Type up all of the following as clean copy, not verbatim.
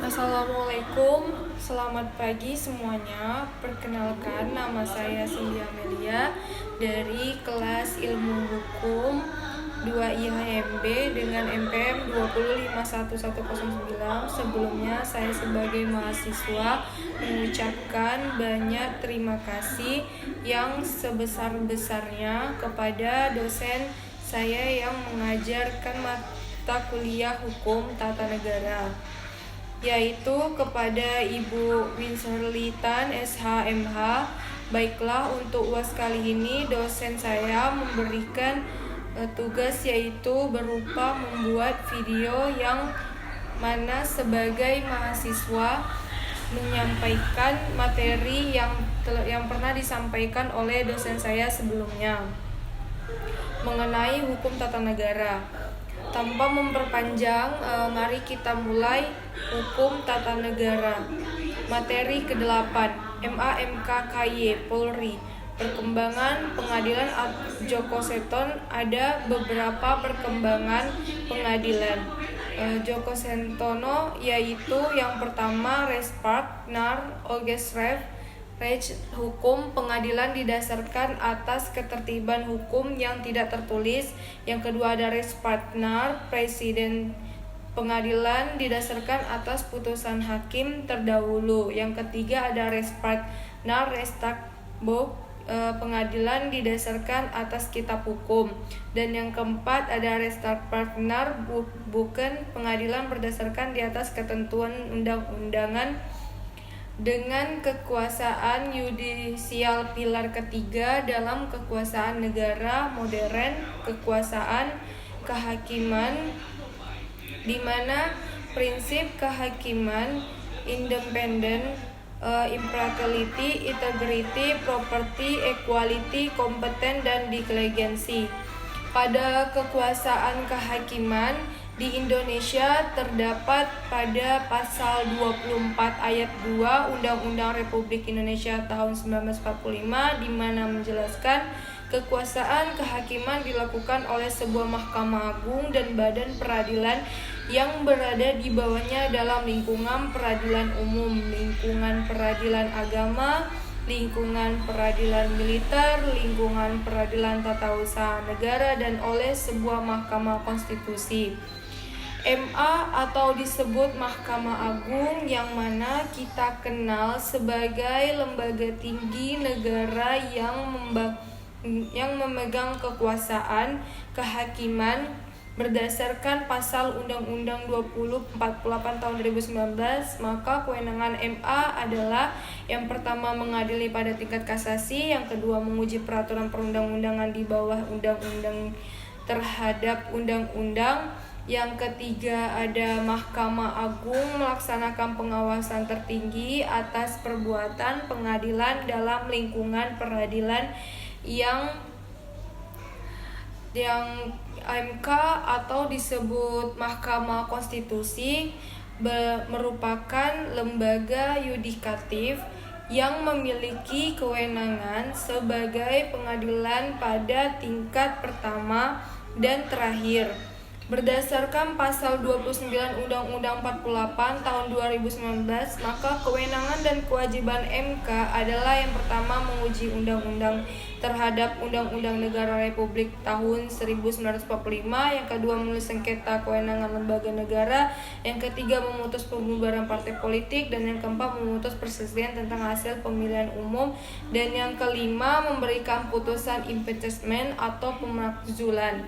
Assalamualaikum, selamat pagi semuanya. Perkenalkan, nama saya Cindy Amelia dari kelas Ilmu Hukum 2 IHMB dengan MPM 2051109. Sebelumnya saya sebagai mahasiswa mengucapkan banyak terima kasih yang sebesar-besarnya kepada dosen saya yang mengajarkan mata kuliah Hukum Tata Negara, yaitu kepada Ibu Winserlitan SHMH. Baiklah, untuk UAS kali ini dosen saya memberikan tugas yaitu berupa membuat video yang mana sebagai mahasiswa menyampaikan materi yang pernah disampaikan oleh dosen saya sebelumnya mengenai hukum tata negara. Tanpa memperpanjang, mari kita mulai hukum tata negara. Materi ke-8, MA/MK KY Polri. Perkembangan pengadilan Joko Seton. Ada beberapa perkembangan pengadilan Joko Sentono, yaitu yang pertama Respark Nar Ogesrev hukum pengadilan didasarkan atas ketertiban hukum yang tidak tertulis. Yang kedua ada res partner presiden pengadilan didasarkan atas putusan hakim terdahulu. Yang ketiga ada res partner restakbok pengadilan didasarkan atas kitab hukum. Dan yang keempat ada restart partner bukan pengadilan berdasarkan di atas ketentuan undang-undangan dengan kekuasaan yudisial. Pilar ketiga dalam kekuasaan negara modern, kekuasaan kehakiman, di mana prinsip kehakiman independen, impartiality, integrity, property, equality, kompeten, dan diligensi. Pada kekuasaan kehakiman di Indonesia terdapat pada pasal 24 ayat 2 Undang-Undang Republik Indonesia tahun 1945, di mana menjelaskan kekuasaan kehakiman dilakukan oleh sebuah mahkamah agung dan badan peradilan yang berada di bawahnya dalam lingkungan peradilan umum, lingkungan peradilan agama, lingkungan peradilan militer, lingkungan peradilan tata usaha negara, dan oleh sebuah mahkamah konstitusi. MA atau disebut Mahkamah Agung, yang mana kita kenal sebagai lembaga tinggi negara yang memegang kekuasaan kehakiman berdasarkan pasal Undang-Undang 2048 tahun 2019. Maka kewenangan MA adalah yang pertama mengadili pada tingkat kasasi, yang kedua menguji peraturan perundang-undangan di bawah undang-undang terhadap undang-undang, yang ketiga ada Mahkamah Agung melaksanakan pengawasan tertinggi atas perbuatan pengadilan dalam lingkungan peradilan yang MK atau disebut Mahkamah Konstitusi merupakan lembaga yudikatif yang memiliki kewenangan sebagai pengadilan pada tingkat pertama dan terakhir. Berdasarkan pasal 29 Undang-Undang 48 tahun 2019, maka kewenangan dan kewajiban MK adalah yang pertama menguji undang-undang terhadap Undang-Undang Negara Republik tahun 1945, yang kedua menulis sengketa kewenangan lembaga negara, yang ketiga memutus pembubaran partai politik, dan yang keempat memutus perselisihan tentang hasil pemilihan umum, dan yang kelima memberikan putusan impeachment atau pemakzulan.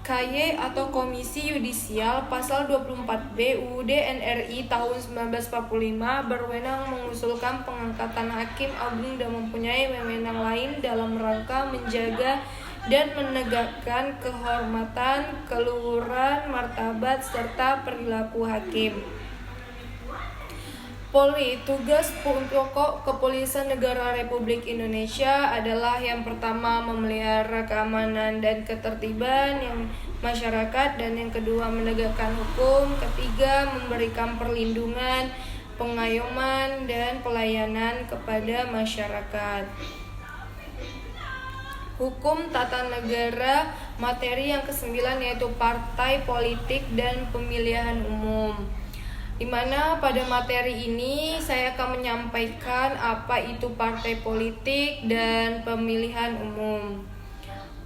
KY atau Komisi Yudisial pasal 24B UUD NRI tahun 1945 berwenang mengusulkan pengangkatan hakim agung dan mempunyai wewenang lain dalam rangka menjaga dan menegakkan kehormatan, keluhuran, martabat, serta perilaku hakim. Polri, tugas pokok Kepolisian Negara Republik Indonesia adalah yang pertama memelihara keamanan dan ketertiban yang masyarakat, dan yang kedua menegakkan hukum, ketiga memberikan perlindungan, pengayoman, dan pelayanan kepada masyarakat. Hukum tata negara, materi yang ke-9 yaitu partai politik dan pemilihan umum. Di mana pada materi ini saya akan menyampaikan apa itu partai politik dan pemilihan umum.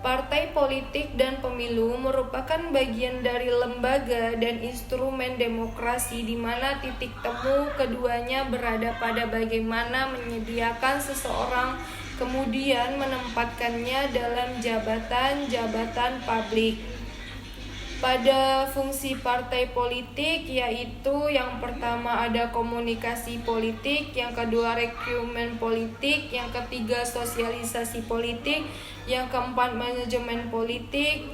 Partai politik dan pemilu merupakan bagian dari lembaga dan instrumen demokrasi di mana titik temu keduanya berada pada bagaimana menyediakan seseorang kemudian menempatkannya dalam jabatan-jabatan publik. Pada fungsi partai politik yaitu yang pertama ada komunikasi politik, yang kedua rekrutmen politik, yang ketiga sosialisasi politik, yang keempat manajemen politik.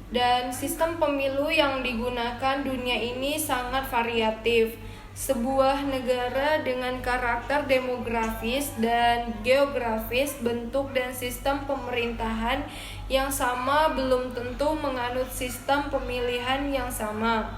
Dan sistem pemilu yang digunakan dunia ini sangat variatif. Sebuah negara dengan karakter demografis dan geografis, bentuk dan sistem pemerintahan yang sama belum tentu menganut sistem pemilihan yang sama.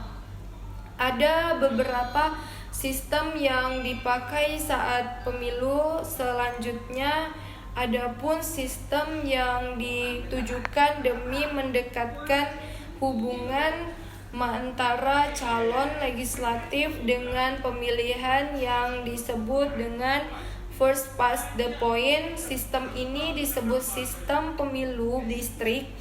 Ada beberapa sistem yang dipakai saat pemilu. Selanjutnya, adapun sistem yang ditujukan demi mendekatkan hubungan antara calon legislatif dengan pemilihan yang disebut dengan first past the point. Sistem ini disebut sistem pemilu distrik,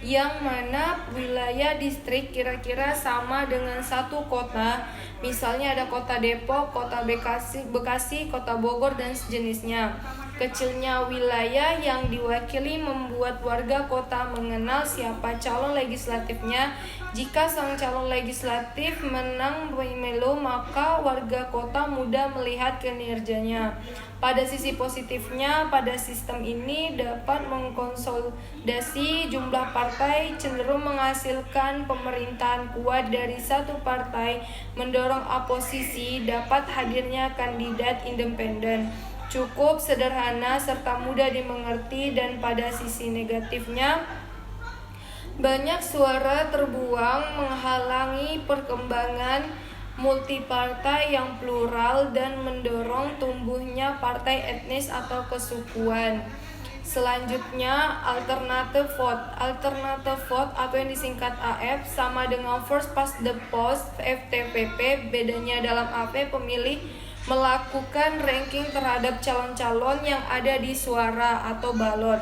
yang mana wilayah distrik kira-kira sama dengan satu kota. Misalnya ada kota Depok, kota Bekasi, kota Bogor, dan sejenisnya. Kecilnya wilayah yang diwakili membuat warga kota mengenal siapa calon legislatifnya. Jika sang calon legislatif menang pemilu, maka warga kota mudah melihat kinerjanya. Pada sisi positifnya, pada sistem ini dapat mengkonsolidasi jumlah partai, cenderung menghasilkan pemerintahan kuat dari satu partai, mendorong oposisi, dapat hadirnya kandidat independen. Cukup sederhana serta mudah dimengerti, dan pada sisi negatifnya banyak suara terbuang menghalangi perkembangan multipartai yang plural dan mendorong tumbuhnya partai etnis atau kesukuan. Selanjutnya, alternative vote. Alternative vote atau yang disingkat AF sama dengan first past the post FTPP. Bedanya dalam AF, pemilih melakukan ranking terhadap calon-calon yang ada di suara atau balot.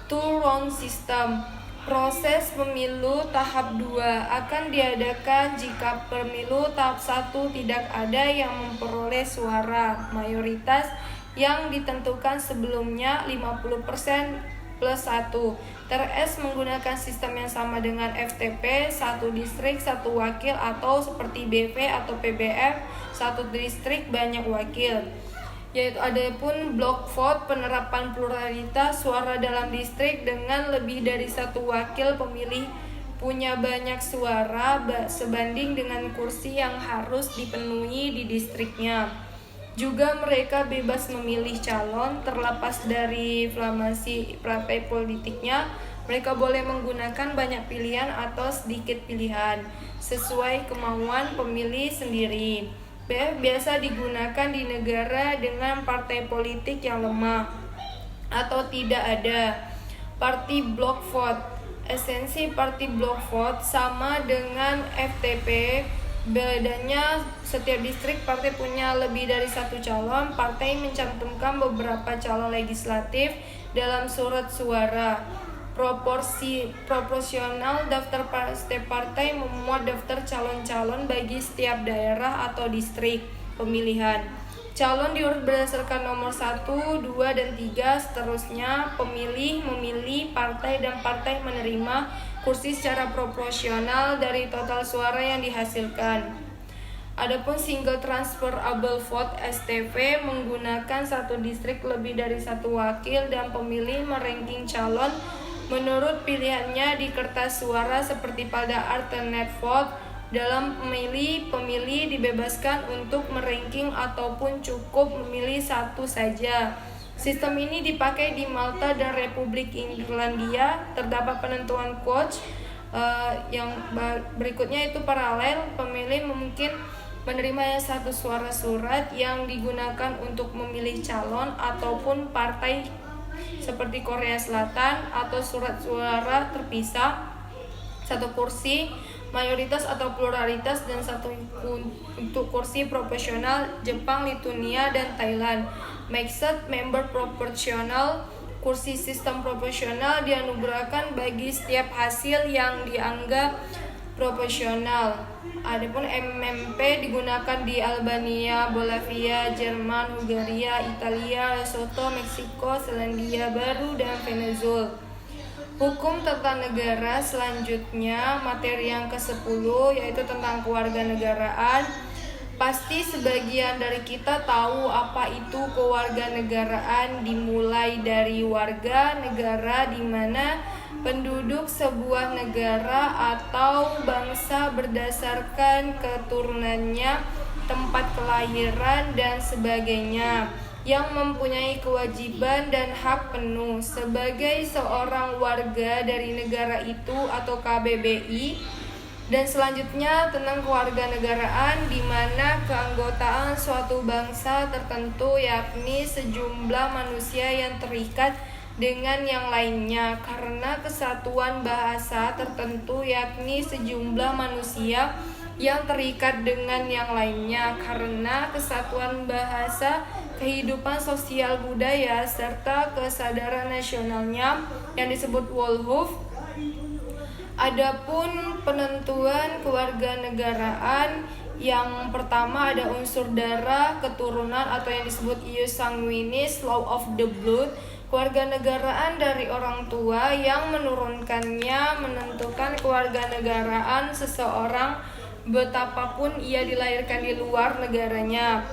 Two-round system. Proses pemilu tahap 2 akan diadakan jika pemilu tahap 1 tidak ada yang memperoleh suara mayoritas yang ditentukan sebelumnya 50% plus 1. TRS menggunakan sistem yang sama dengan FTP, 1 distrik 1 wakil, atau seperti BV atau PBF, 1 distrik banyak wakil. Yaitu adapun block vote, penerapan pluralitas suara dalam distrik dengan lebih dari 1 wakil pemilih punya banyak suara sebanding dengan kursi yang harus dipenuhi di distriknya. Juga mereka bebas memilih calon terlepas dari afiliasi partai politiknya. Mereka boleh menggunakan banyak pilihan atau sedikit pilihan sesuai kemauan pemilih sendiri. BF biasa digunakan di negara dengan partai politik yang lemah atau tidak ada. Party block vote. Esensi party block vote sama dengan FTP. Bedanya setiap distrik partai punya lebih dari 1 calon. Partai mencantumkan beberapa calon legislatif dalam surat suara. Proporsional, daftar setiap partai memuat daftar calon-calon bagi setiap daerah atau distrik pemilihan. Calon diurut berdasarkan nomor 1, 2, dan 3, seterusnya. Pemilih memilih partai dan partai menerima kursi secara proporsional dari total suara yang dihasilkan. Adapun single transferable vote STV menggunakan 1 distrik lebih dari 1 wakil, dan pemilih meranking calon menurut pilihannya di kertas suara seperti pada alternate vote. Dalam pemilih dibebaskan untuk meranking ataupun cukup memilih 1 saja. Sistem ini dipakai di Malta dan Republik Irlandia. Terdapat penentuan quotes yang berikutnya itu paralel. Pemilih mungkin menerima 1 suara surat yang digunakan untuk memilih calon ataupun partai seperti Korea Selatan, atau surat suara terpisah 1 kursi. mayoritas atau pluralitas, dan 1 untuk kursi proporsional Jepang, Lituania, dan Thailand. Maksud member proporsional, kursi sistem proporsional dianugerahkan bagi setiap hasil yang dianggap proporsional. Adapun MMP digunakan di Albania, Bolivia, Jerman, Hungaria, Italia, Lesotho, Meksiko, Selandia Baru, dan Venezuela. Hukum tata negara selanjutnya, materi yang ke-10 yaitu tentang kewarganegaraan. Pasti sebagian dari kita tahu apa itu kewarganegaraan, dimulai dari warga negara di mana penduduk sebuah negara atau bangsa berdasarkan keturunannya, tempat kelahiran, dan sebagainya, yang mempunyai kewajiban dan hak penuh sebagai seorang warga dari negara itu atau KBBI. Dan selanjutnya tentang kewarganegaraan, di mana keanggotaan suatu bangsa tertentu yakni sejumlah manusia yang terikat dengan yang lainnya karena kesatuan bahasa tertentu, yakni sejumlah manusia yang terikat dengan yang lainnya karena kesatuan bahasa, kehidupan sosial budaya, serta kesadaran nasionalnya yang disebut Wolhoff. Adapun penentuan kewarganegaraan, yang pertama ada unsur darah, keturunan atau yang disebut ius sanguinis, law of the blood. Kewarganegaraan dari orang tua yang menurunkannya menentukan kewarganegaraan seseorang betapapun ia dilahirkan di luar negaranya.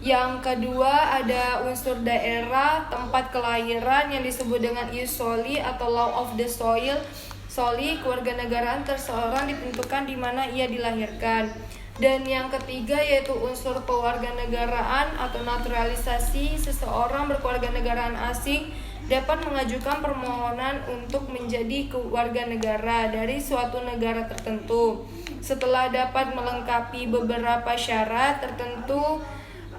Yang kedua ada unsur daerah, tempat kelahiran yang disebut dengan ius soli atau law of the soil. Soli, kewarganegaraan seseorang ditentukan di mana ia dilahirkan. Dan yang ketiga yaitu unsur kewarganegaraan atau naturalisasi. Seseorang berkewarganegaraan asing dapat mengajukan permohonan untuk menjadi kewarganegara dari suatu negara tertentu setelah dapat melengkapi beberapa syarat tertentu.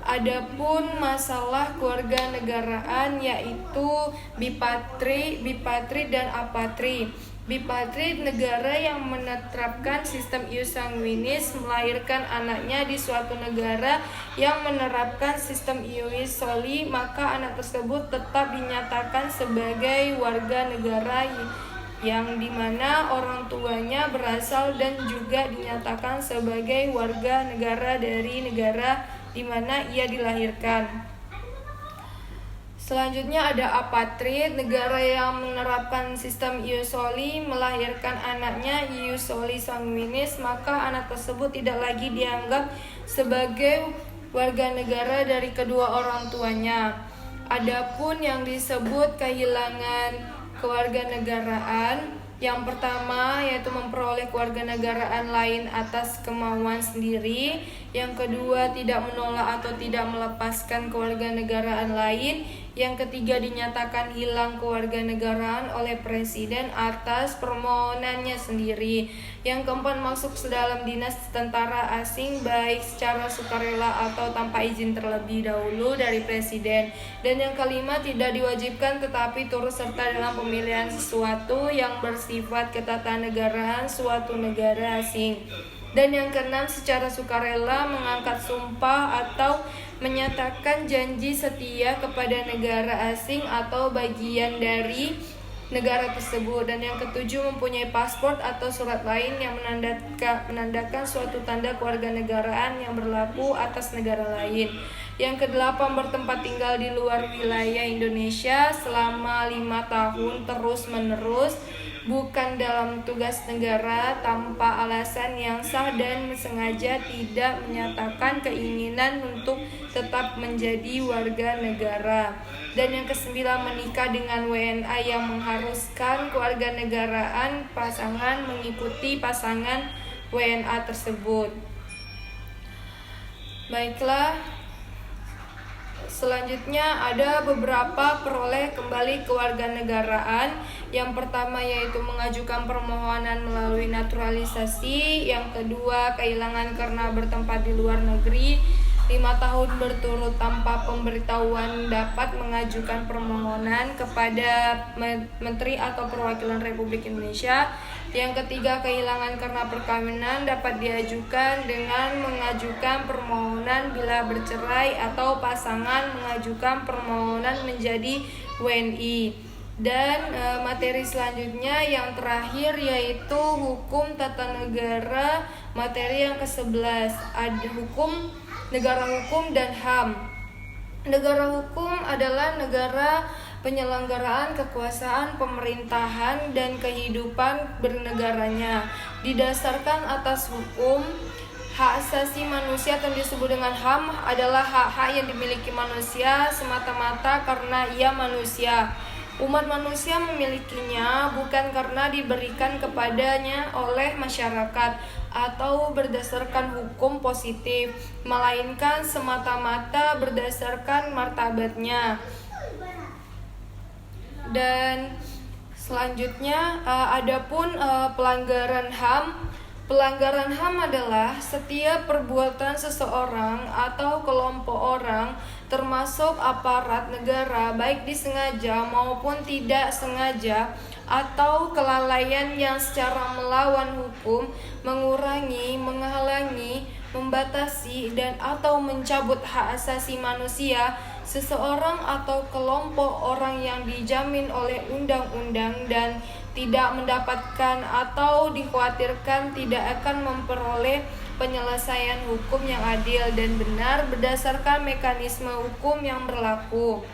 Adapun masalah kewarganegaraan yaitu bipatri dan apatri. Bipatri, negara yang menerapkan sistem ius sanguinis melahirkan anaknya di suatu negara yang menerapkan sistem ius soli, maka anak tersebut tetap dinyatakan sebagai warga negara yang dimana orang tuanya berasal dan juga dinyatakan sebagai warga negara dari negara di mana ia dilahirkan. Selanjutnya ada apatrid, negara yang menerapkan sistem ius soli melahirkan anaknya ius soli sanguinis, maka anak tersebut tidak lagi dianggap sebagai warga negara dari kedua orang tuanya. Adapun yang disebut kehilangan kewarganegaraan, yang pertama yaitu memperoleh kewarganegaraan lain atas kemauan sendiri. Yang kedua tidak menolak atau tidak melepaskan kewarganegaraan lain. Yang ketiga dinyatakan hilang kewarganegaraan oleh presiden atas permohonannya sendiri. Yang keempat masuk sedalam dinas tentara asing baik secara sukarela atau tanpa izin terlebih dahulu dari presiden. Dan yang kelima tidak diwajibkan tetapi turut serta dalam pemilihan sesuatu yang bersifat ketatanegaraan suatu negara asing. Dan yang keenam secara sukarela mengangkat sumpah atau menyatakan janji setia kepada negara asing atau bagian dari negara tersebut. Dan yang ketujuh mempunyai paspor atau surat lain yang menandakan suatu tanda kewarganegaraan yang berlaku atas negara lain. Yang kedelapan bertempat tinggal di luar wilayah Indonesia selama 5 tahun terus menerus, bukan dalam tugas negara, tanpa alasan yang sah dan sengaja tidak menyatakan keinginan untuk tetap menjadi warga negara. Dan yang kesembilan menikah dengan WNA yang mengharuskan kewarganegaraan pasangan mengikuti pasangan WNA tersebut. Baiklah, selanjutnya ada beberapa peroleh kembali kewarganegaraan. Yang pertama yaitu mengajukan permohonan melalui naturalisasi. Yang kedua kehilangan karena bertempat di luar negeri. 5 tahun berturut tanpa pemberitahuan dapat mengajukan permohonan kepada Menteri atau Perwakilan Republik Indonesia. Yang ketiga, kehilangan karena perkawinan dapat diajukan dengan mengajukan permohonan bila bercerai atau pasangan mengajukan permohonan menjadi WNI. Dan materi selanjutnya yang terakhir yaitu hukum tata negara, materi yang ke-11 ada negara hukum dan HAM. Negara hukum adalah negara penyelenggaraan kekuasaan pemerintahan dan kehidupan bernegaranya didasarkan atas hukum. Hak asasi manusia atau disebut dengan HAM adalah hak-hak yang dimiliki manusia semata-mata karena ia manusia. Umat manusia memilikinya bukan karena diberikan kepadanya oleh masyarakat atau berdasarkan hukum positif, melainkan semata-mata berdasarkan martabatnya. Dan selanjutnya adapun pelanggaran HAM. Pelanggaran HAM adalah setiap perbuatan seseorang atau kelompok orang termasuk aparat negara baik disengaja maupun tidak sengaja atau kelalaian yang secara melawan hukum mengurangi, menghalangi, membatasi dan atau mencabut hak asasi manusia seseorang atau kelompok orang yang dijamin oleh undang-undang dan tidak mendapatkan atau dikhawatirkan tidak akan memperoleh penyelesaian hukum yang adil dan benar berdasarkan mekanisme hukum yang berlaku.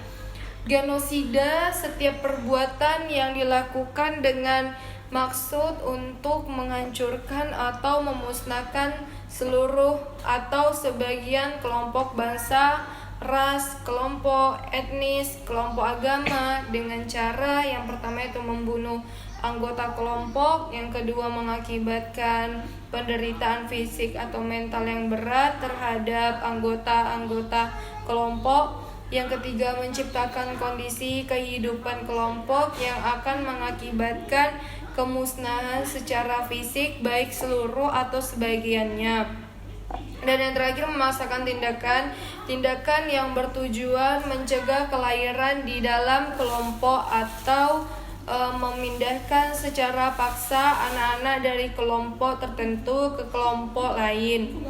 Genosida, setiap perbuatan yang dilakukan dengan maksud untuk menghancurkan atau memusnahkan seluruh atau sebagian kelompok bangsa, ras, kelompok etnis, kelompok agama dengan cara yang pertama itu membunuh anggota kelompok, yang kedua mengakibatkan penderitaan fisik atau mental yang berat terhadap anggota-anggota kelompok, yang ketiga menciptakan kondisi kehidupan kelompok yang akan mengakibatkan kemusnahan secara fisik baik seluruh atau sebagiannya. Dan yang terakhir memaksakan tindakan yang bertujuan mencegah kelahiran di dalam kelompok atau memindahkan secara paksa anak-anak dari kelompok tertentu ke kelompok lain.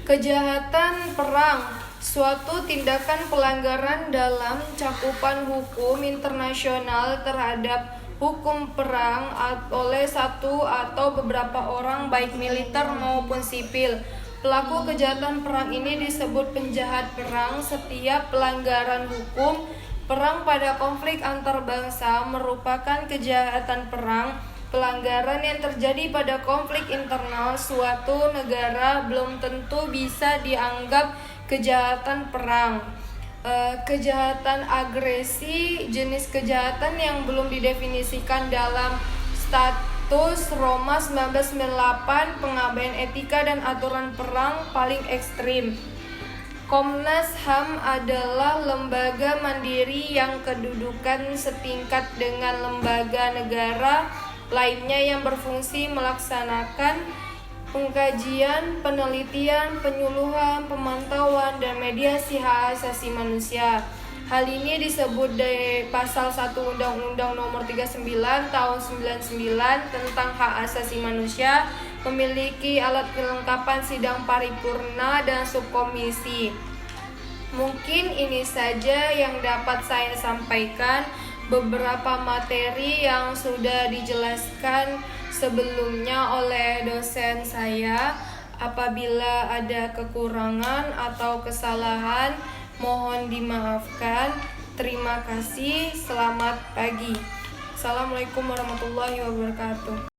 Kejahatan perang, suatu tindakan pelanggaran dalam cakupan hukum internasional terhadap hukum perang oleh satu atau beberapa orang baik militer maupun sipil. Pelaku kejahatan perang ini disebut penjahat perang. Setiap pelanggaran hukum perang pada konflik antar bangsa merupakan kejahatan perang. Pelanggaran yang terjadi pada konflik internal suatu negara belum tentu bisa dianggap kejahatan perang. Kejahatan agresi, jenis kejahatan yang belum didefinisikan dalam Status Roma 1998, pengabaian etika dan aturan perang paling ekstrim. Komnas HAM adalah lembaga mandiri yang kedudukan setingkat dengan lembaga negara lainnya yang berfungsi melaksanakan pengkajian, penelitian, penyuluhan, pemantauan, dan mediasi hak asasi manusia. Hal ini disebut di pasal 1 Undang-Undang Nomor 39 Tahun 99 tentang hak asasi manusia, memiliki alat kelengkapan sidang paripurna dan subkomisi. Mungkin ini saja yang dapat saya sampaikan. Beberapa materi yang sudah dijelaskan sebelumnya oleh dosen saya. Apabila ada kekurangan atau kesalahan, mohon dimaafkan. Terima kasih. Selamat pagi. Assalamualaikum warahmatullahi wabarakatuh.